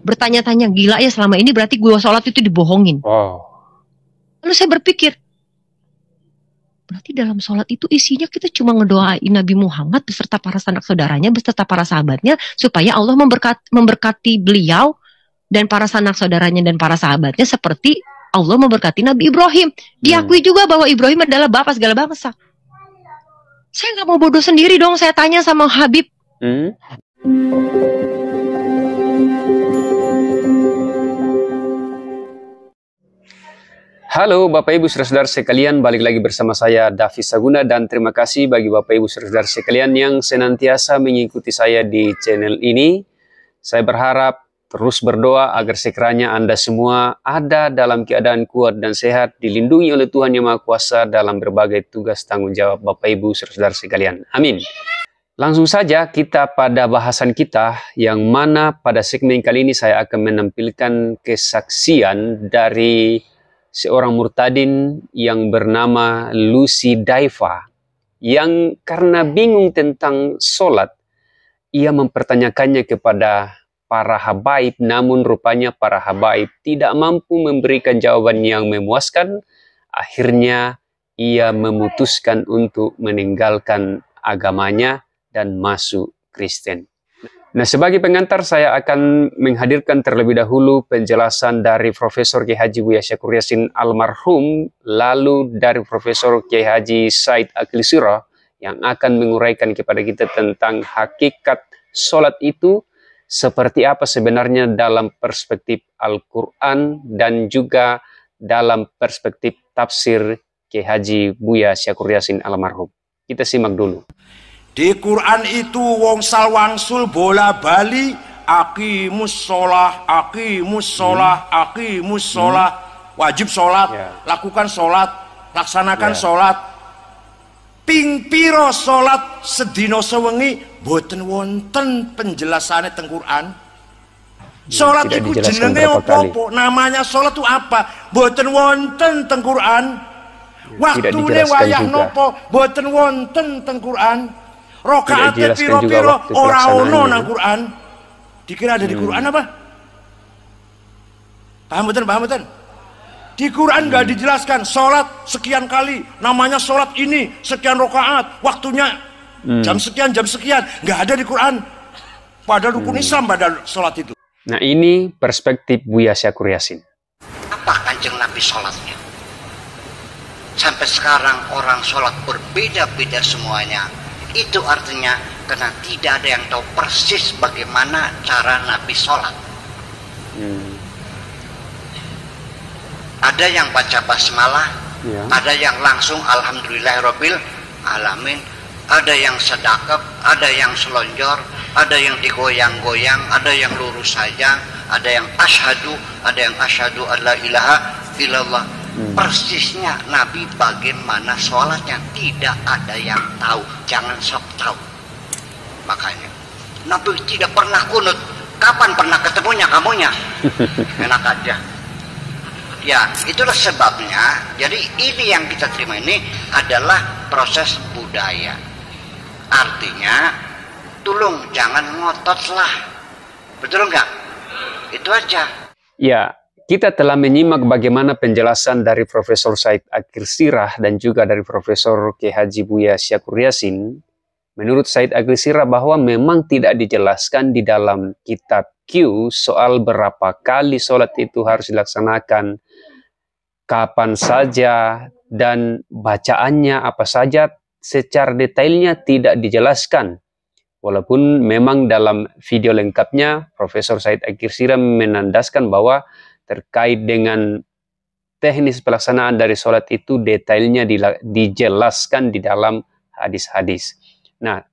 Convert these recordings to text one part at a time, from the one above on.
bertanya-tanya, gila ya selama ini berarti gue sholat itu dibohongin. Lalu saya berpikir, berarti dalam sholat itu isinya kita cuma ngedoain Nabi Muhammad beserta para sanak saudaranya, beserta para sahabatnya, supaya Allah memberkati beliau dan para sanak saudaranya dan para sahabatnya seperti Allah memberkati Nabi Ibrahim. Diakui juga bahwa Ibrahim adalah bapak segala bangsa. Saya nggak mau bodoh sendiri dong, saya tanya sama Habib. Halo Bapak Ibu Saudara sekalian, balik lagi bersama saya Davi Saguna, dan terima kasih bagi Bapak Ibu Saudara sekalian yang senantiasa mengikuti saya di channel ini. Saya berharap terus berdoa agar sekiranya Anda semua ada dalam keadaan kuat dan sehat, dilindungi oleh Tuhan Yang Maha Kuasa dalam berbagai tugas tanggung jawab Bapak Ibu Saudara sekalian. Amin. Langsung saja kita pada bahasan kita, yang mana pada segmen kali ini saya akan menampilkan kesaksian dari seorang murtadin yang bernama Lucy Daiva, yang karena bingung tentang sholat, ia mempertanyakannya kepada para habaib, namun rupanya para habaib tidak mampu memberikan jawaban yang memuaskan. Akhirnya ia memutuskan untuk meninggalkan agamanya dan masuk Kristen. Nah, sebagai pengantar saya akan menghadirkan terlebih dahulu penjelasan dari Profesor Kiai Haji Buya Syakur Yassin almarhum, lalu dari Profesor Kiai Haji Said Aqil Sirah yang akan menguraikan kepada kita tentang hakikat sholat itu seperti apa sebenarnya dalam perspektif Al-Quran dan juga dalam perspektif tafsir Kiai Haji Buya Syakur Yassin almarhum. Kita simak dulu. Di Quran itu wong salwangsul bola bali aqimus sholah, aqimus sholah, aqimus sholah, wajib sholat, lakukan sholat, laksanakan sholat. Ping piro sholat sedino sewengi boten wonten penjelasannya teng Quran. Sholat itu jenenge opo-opo, namanya sholat itu apa? Boten wonten teng Quran. Waktune wayah nopo boten wonten teng Quran. Rokaate piro-piro ora ono nang Quran. Dikira ada di Quran apa? Paham betul, paham betul? Di Quran nggak dijelaskan sholat sekian kali, namanya sholat ini sekian rokaat, waktunya jam sekian, nggak ada di Quran. Pada rukun Islam pada sholat itu. Nah, ini perspektif Buya Syakur Yassin. Apa Kanjeng Nabi sholatnya? Sampai sekarang orang sholat berbeda-beda semuanya. Itu artinya karena tidak ada yang tahu persis bagaimana cara Nabi sholat. Ada yang baca basmalah, ada yang langsung alhamdulillahirabbil alamin, ada yang sedekap, ada yang selonjor, ada yang digoyang-goyang, ada yang lurus saja, ada yang asyhadu, ada yang asyhadu alla ilaha illallah. Persisnya Nabi bagaimana sholatnya tidak ada yang tahu, jangan sok tahu. Makanya Nabi tidak pernah kunut. Kapan pernah ketemunya kamunya? Enak aja. Ya, itulah sebabnya. Jadi ini yang kita terima ini adalah proses budaya. Artinya, tolong jangan ngotot lah. Betul enggak? Itu aja. Ya, kita telah menyimak bagaimana penjelasan dari Profesor Said Aqil Sirah dan juga dari Profesor Kiai Haji Buya Syakur Yassin. Menurut Said Aqil Sirah bahwa memang tidak dijelaskan di dalam kitab Q soal berapa kali sholat itu harus dilaksanakan, kapan saja, dan bacaannya apa saja secara detailnya tidak dijelaskan. Walaupun memang dalam video lengkapnya Profesor Said Aqil Sirah menandaskan bahwa terkait dengan teknis pelaksanaan dari sholat itu detailnya dijelaskan di dalam hadis-hadis. Nah,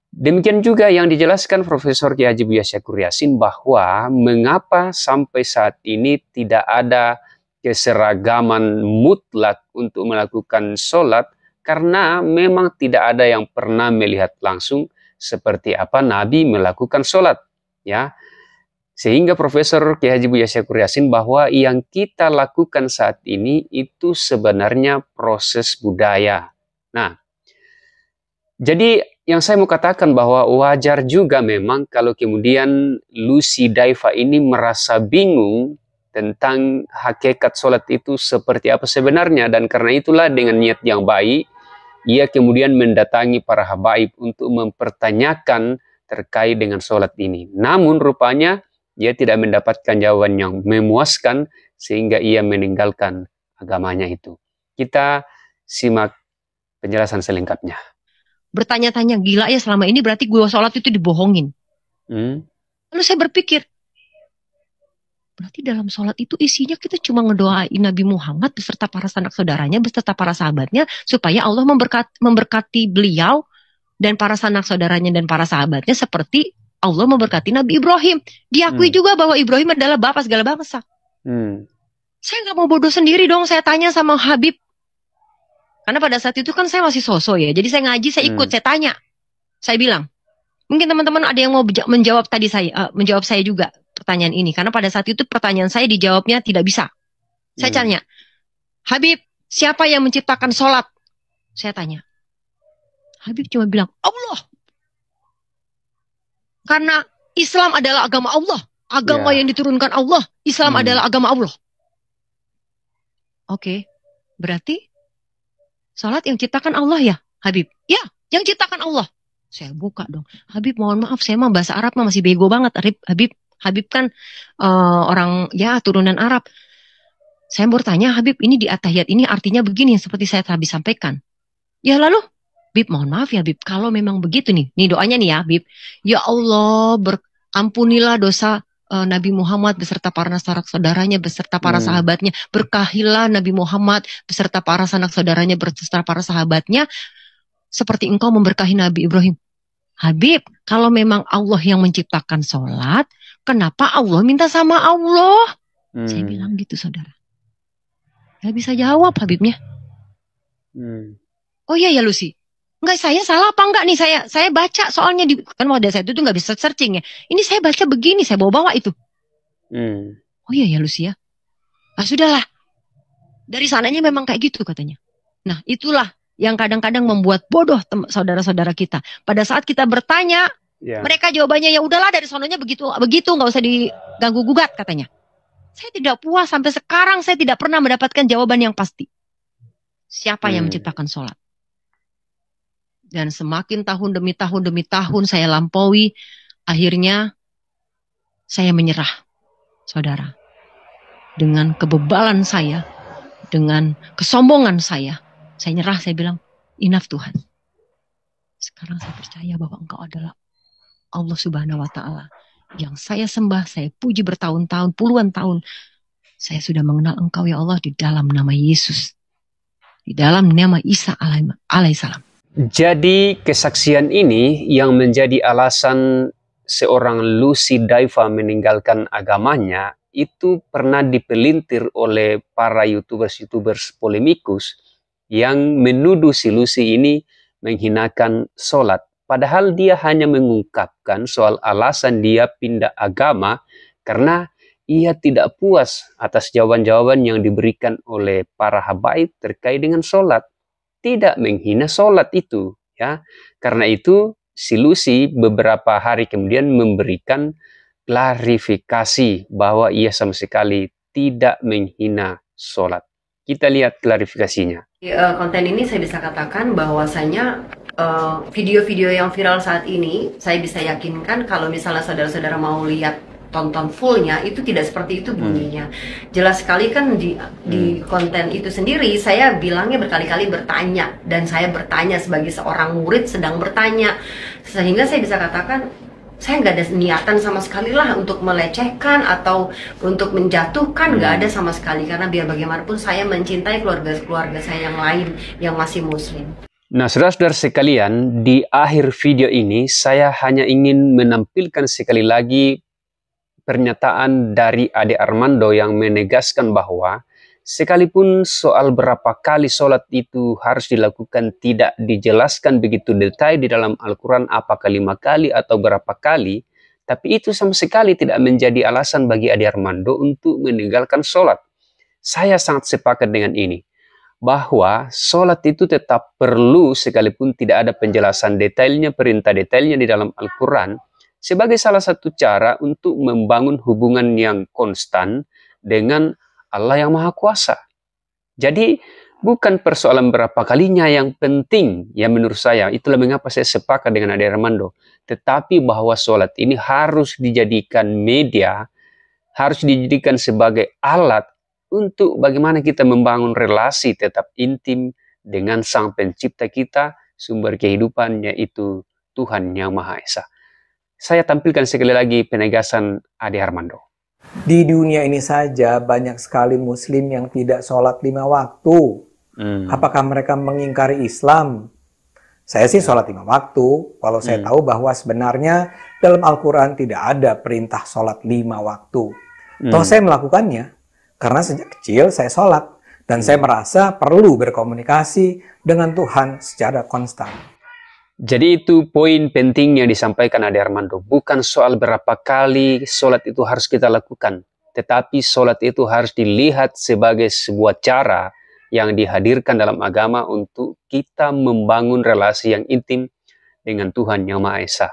demikian juga yang dijelaskan Profesor Kiai Haji Buya Syakur Yassin bahwa mengapa sampai saat ini tidak ada keseragaman mutlak untuk melakukan sholat, karena memang tidak ada yang pernah melihat langsung seperti apa Nabi melakukan sholat, ya. Sehingga Profesor Kiai Haji Buya Syakur Yassin bahwa yang kita lakukan saat ini itu sebenarnya proses budaya. Nah, jadi yang saya mau katakan bahwa wajar juga memang kalau kemudian Lucy Daiva ini merasa bingung tentang hakikat sholat itu seperti apa sebenarnya. Dan karena itulah dengan niat yang baik, ia kemudian mendatangi para habaib untuk mempertanyakan terkait dengan sholat ini. Namun rupanya ia tidak mendapatkan jawaban yang memuaskan sehingga ia meninggalkan agamanya itu. Kita simak penjelasan selengkapnya. Bertanya-tanya, gila ya selama ini berarti gue sholat itu dibohongin. Lalu saya berpikir, berarti dalam sholat itu isinya kita cuma ngedoain Nabi Muhammad beserta para sanak saudaranya, beserta para sahabatnya, supaya Allah memberkati beliau dan para sanak saudaranya dan para sahabatnya seperti Allah memberkati Nabi Ibrahim. Diakui juga bahwa Ibrahim adalah bapak segala bangsa. Saya nggak mau bodoh sendiri dong, saya tanya sama Habib. Karena pada saat itu kan saya masih sosok ya, jadi saya ngaji, saya ikut, saya tanya. Saya bilang, mungkin teman-teman ada yang mau menjawab tadi menjawab saya juga pertanyaan ini. Karena pada saat itu pertanyaan saya dijawabnya tidak bisa. Saya tanya, Habib, siapa yang menciptakan sholat? Saya tanya. Habib cuma bilang, Allah. Karena Islam adalah agama Allah. Agama yang diturunkan Allah. Islam adalah agama Allah. Oke, berarti sholat yang ciptakan Allah ya, Habib? Ya, yang ciptakan Allah. Saya buka dong. Habib, mohon maaf, saya mah bahasa Arab mah masih bego banget. Habib kan orang ya turunan Arab. Saya bertanya, Habib, ini di at-tahiyat ini artinya begini, seperti saya tadi sampaikan. Ya lalu, Habib, mohon maaf ya, Habib, kalau memang begitu nih doanya nih ya, Habib. Ya Allah, ampunilah dosa Nabi Muhammad beserta para sanak saudaranya, beserta para sahabatnya. Berkahilah Nabi Muhammad beserta para sanak saudaranya, beserta para sahabatnya, seperti engkau memberkahi Nabi Ibrahim. Habib, kalau memang Allah yang menciptakan sholat, kenapa Allah minta sama Allah? Saya bilang gitu, saudara. Gak bisa jawab Habibnya. Oh iya ya Lucy. Enggak, saya salah apa enggak nih? Saya baca soalnya kan pada saat itu nggak bisa searching ya. Ini saya baca begini, saya bawa itu. Oh iya ya Lucy ya. Ah sudahlah. Dari sananya memang kayak gitu katanya. Nah itulah yang kadang-kadang membuat bodoh saudara-saudara kita. Pada saat kita bertanya, mereka jawabannya ya udahlah dari sononya begitu, nggak usah diganggu gugat katanya. Saya tidak puas sampai sekarang, saya tidak pernah mendapatkan jawaban yang pasti. Siapa yang menciptakan sholat? Dan semakin tahun demi tahun saya lampaui, akhirnya saya menyerah, saudara. Dengan kebebalan saya, dengan kesombongan saya nyerah, saya bilang, enough Tuhan. Sekarang saya percaya bahwa Engkau adalah Allah Subhanahu wa Ta'ala. Yang saya sembah, saya puji bertahun-tahun, puluhan tahun. Saya sudah mengenal Engkau ya Allah di dalam nama Yesus. Di dalam nama Isa alaihissalam. Jadi kesaksian ini yang menjadi alasan seorang Lucy Daiva meninggalkan agamanya itu pernah dipelintir oleh para YouTubers polemikus yang menuduh si Lucy ini menghinakan sholat. Padahal dia hanya mengungkapkan soal alasan dia pindah agama karena ia tidak puas atas jawaban-jawaban yang diberikan oleh para habaib terkait dengan sholat. Tidak menghina sholat itu, ya. Karena itu si Lucy beberapa hari kemudian memberikan klarifikasi bahwa ia sama sekali tidak menghina sholat. Kita lihat klarifikasinya. Konten ini saya bisa katakan bahwasanya video-video yang viral saat ini, saya bisa yakinkan kalau misalnya saudara-saudara mau lihat tonton fullnya, itu tidak seperti itu bunyinya. Jelas sekali kan di konten itu sendiri, saya bilangnya berkali-kali bertanya. Dan saya bertanya sebagai seorang murid sedang bertanya. Sehingga saya bisa katakan, saya nggak ada niatan sama sekali lah untuk melecehkan atau untuk menjatuhkan, nggak ada sama sekali. Karena biar bagaimanapun saya mencintai keluarga-keluarga saya yang lain yang masih muslim. Nah, saudara-saudara sekalian, di akhir video ini saya hanya ingin menampilkan sekali lagi pernyataan dari Ade Armando yang menegaskan bahwa sekalipun soal berapa kali sholat itu harus dilakukan tidak dijelaskan begitu detail di dalam Al-Quran, apakah 5 kali atau berapa kali, tapi itu sama sekali tidak menjadi alasan bagi Ade Armando untuk meninggalkan sholat. Saya sangat sepakat dengan ini. bahwa sholat itu tetap perlu sekalipun tidak ada penjelasan detailnya, perintah detailnya di dalam Al-Quran, sebagai salah satu cara untuk membangun hubungan yang konstan dengan Allah yang Maha Kuasa. Jadi bukan persoalan berapa kalinya yang penting, ya menurut saya, itulah mengapa saya sepakat dengan Ade Armando, tetapi bahwa sholat ini harus dijadikan media, harus dijadikan sebagai alat untuk bagaimana kita membangun relasi tetap intim dengan Sang Pencipta kita, sumber kehidupan, yaitu Tuhan Yang Maha Esa. Saya tampilkan sekali lagi penegasan Ade Armando. Di dunia ini saja banyak sekali muslim yang tidak sholat 5 waktu. Apakah mereka mengingkari Islam? Saya sih sholat 5 waktu, walau saya tahu bahwa sebenarnya dalam Al-Quran tidak ada perintah sholat 5 waktu. Toh saya melakukannya, karena sejak kecil saya sholat, dan saya merasa perlu berkomunikasi dengan Tuhan secara konstan. Jadi itu poin penting yang disampaikan Ade Armando. Bukan soal berapa kali sholat itu harus kita lakukan, tetapi sholat itu harus dilihat sebagai sebuah cara yang dihadirkan dalam agama untuk kita membangun relasi yang intim dengan Tuhan Yang Maha Esa.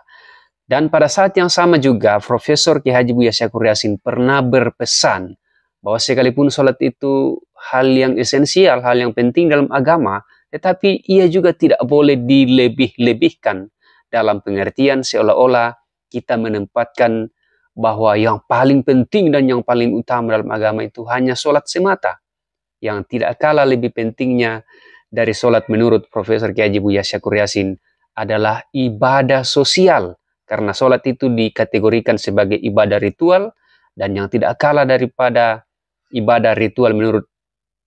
Dan pada saat yang sama juga, Profesor Kiai Haji Buya Syakur Yassin pernah berpesan bahwa sekalipun sholat itu hal yang esensial, hal yang penting dalam agama, tetapi ia juga tidak boleh dilebih-lebihkan dalam pengertian seolah-olah kita menempatkan bahwa yang paling penting dan yang paling utama dalam agama itu hanya sholat semata. Yang tidak kalah lebih pentingnya dari sholat menurut Profesor Kiai Haji Buya Syakur Yassin adalah ibadah sosial. Karena sholat itu dikategorikan sebagai ibadah ritual, dan yang tidak kalah daripada ibadah ritual menurut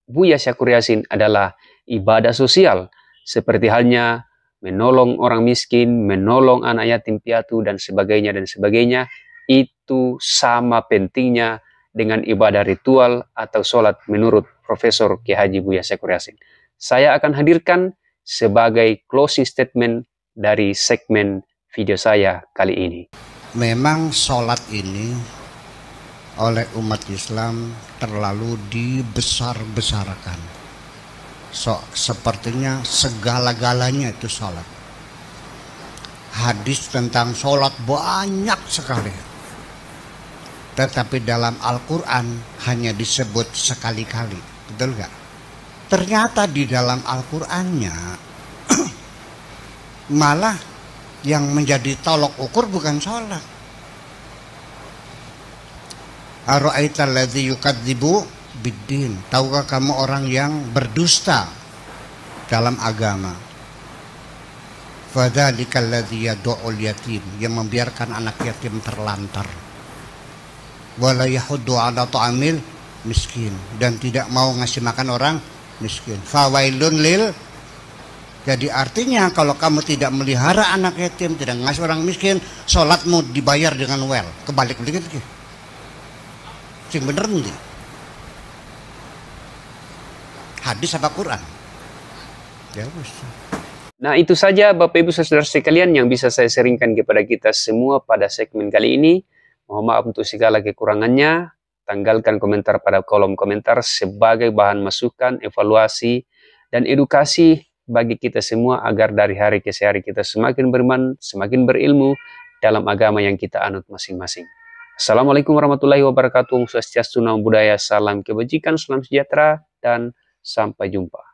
Buya Syakur Yassin adalah ibadah sosial. Seperti halnya menolong orang miskin, menolong anak yatim piatu, dan sebagainya, itu sama pentingnya dengan ibadah ritual atau sholat menurut Profesor Kiai Haji Buya Syakur Yassin. Saya akan hadirkan sebagai closing statement dari segmen video saya kali ini. Memang sholat ini oleh umat Islam terlalu dibesar-besarkan. Sepertinya segala-galanya itu sholat. Hadis tentang sholat banyak sekali. Tetapi dalam Al-Quran hanya disebut sekali-kali. Betul nggak? Ternyata di dalam Al-Qurannya malah yang menjadi tolok ukur bukan sholat. Ara'aital ladzi yukadzibu biddin. Tahukah kamu orang yang berdusta dalam agama? Fadzalikal ladzi yad'ul yatim, yang membiarkan anak yatim terlantar. Wala yahuddu 'ala ta'amil miskin, dan tidak mau ngasih makan orang miskin. Fawailun lil. Jadi artinya kalau kamu tidak melihara anak yatim, tidak ngasih orang miskin, sholatmu dibayar dengan well. Kebalik dikit lagi. Sing bener nih. Hadis apa Quran? Ya wis. Nah, itu saja Bapak Ibu Saudara sekalian yang bisa saya sharingkan kepada kita semua pada segmen kali ini. Mohon maaf untuk segala kekurangannya. Tanggalkan komentar pada kolom komentar sebagai bahan masukan, evaluasi, dan edukasi bagi kita semua agar dari hari ke hari kita semakin beriman, semakin berilmu dalam agama yang kita anut masing-masing. Assalamualaikum warahmatullahi wabarakatuh. Swastiastu, namo buddhaya, salam kebajikan, salam sejahtera, dan sampai jumpa.